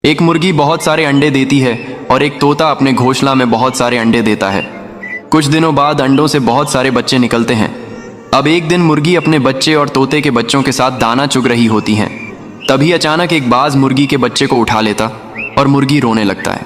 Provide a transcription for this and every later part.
एक मुर्गी बहुत सारे अंडे देती है और एक तोता अपने घोंसला में बहुत सारे अंडे देता है। कुछ दिनों बाद अंडों से बहुत सारे बच्चे निकलते हैं। अब एक दिन मुर्गी अपने बच्चे और तोते के बच्चों के साथ दाना चुग रही होती हैं। तभी अचानक एक बाज मुर्गी के बच्चे को उठा लेता और मुर्गी रोने लगता है।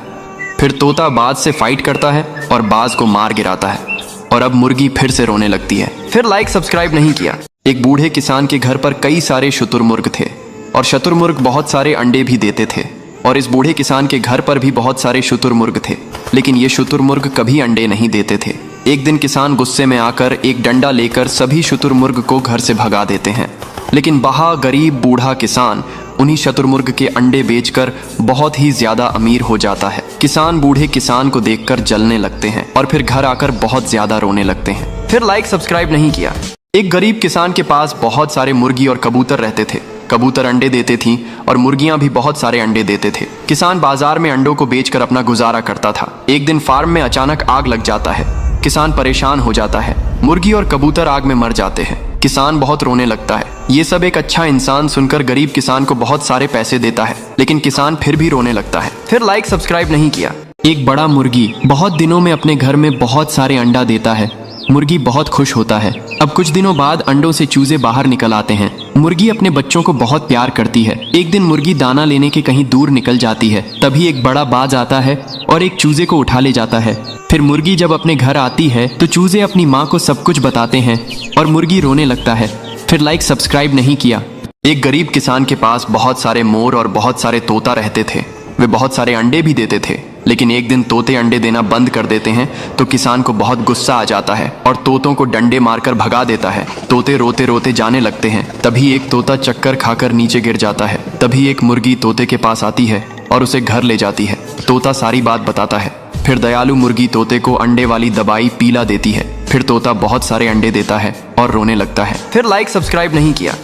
फिर तोता बाज से फाइट करता है और बाज को मार गिराता है और अब मुर्गी फिर से रोने लगती है। फिर लाइक सब्सक्राइब नहीं किया। एक बूढ़े किसान के घर पर कई सारे शुतुरमुर्ग थे और शुतुरमुर्ग बहुत सारे अंडे भी देते थे और इस बूढ़े किसान के घर पर भी बहुत सारे शुतुरमुर्ग थे, लेकिन ये शुतुरमुर्ग कभी अंडे नहीं देते थे। एक दिन किसान गुस्से में आकर एक डंडा लेकर सभी शुतुरमुर्ग को घर से भगा देते हैं, लेकिन वह गरीब बूढ़ा किसान उन्हीं शुतुरमुर्ग के अंडे बेचकर बहुत ही ज्यादा अमीर हो जाता है। किसान बूढ़े किसान को देखकर जलने लगते हैं और फिर घर आकर बहुत ज्यादा रोने लगते हैं। फिर लाइक सब्सक्राइब नहीं किया। एक गरीब किसान के पास बहुत सारे मुर्गी और कबूतर रहते थे। कबूतर अंडे देते थीं और मुर्गियां भी बहुत सारे अंडे देते थे। किसान बाजार में अंडों को बेचकर अपना गुजारा करता था। एक दिन फार्म में अचानक आग लग जाता है। किसान परेशान हो जाता है। मुर्गी और कबूतर आग में मर जाते हैं। किसान बहुत रोने लगता है। ये सब एक अच्छा इंसान सुनकर गरीब किसान को बहुत सारे पैसे देता है, लेकिन किसान फिर भी रोने लगता है। फिर लाइक सब्सक्राइब नहीं किया। एक बड़ा मुर्गी बहुत दिनों में अपने घर में बहुत सारे अंडा देता है। मुर्गी बहुत खुश होता है। अब कुछ दिनों बाद अंडों से चूजे बाहर निकल आते हैं। मुर्गी अपने बच्चों को बहुत प्यार करती है। एक दिन मुर्गी दाना लेने के कहीं दूर निकल जाती है। तभी एक बड़ा बाज आता है और एक चूजे को उठा ले जाता है। फिर मुर्गी जब अपने घर आती है तो चूजे अपनी माँ को सब कुछ बताते हैं और मुर्गी रोने लगता है। फिर लाइक सब्सक्राइब नहीं किया। एक गरीब किसान के पास बहुत सारे मोर और बहुत सारे तोता रहते थे। वे बहुत सारे अंडे भी देते थे, लेकिन एक दिन तोते अंडे देना बंद कर देते हैं तो किसान को बहुत गुस्सा आ जाता है और तोतों को डंडे मारकर भगा देता है। तोते रोते रोते जाने लगते हैं। तभी एक तोता चक्कर खाकर नीचे गिर जाता है। तभी एक मुर्गी तोते के पास आती है और उसे घर ले जाती है। तोता सारी बात बताता है। फिर दयालु मुर्गी तोते को अंडे वाली दवाई पीला देती है। फिर तोता बहुत सारे अंडे देता है और रोने लगता है। फिर लाइक सब्सक्राइब नहीं किया।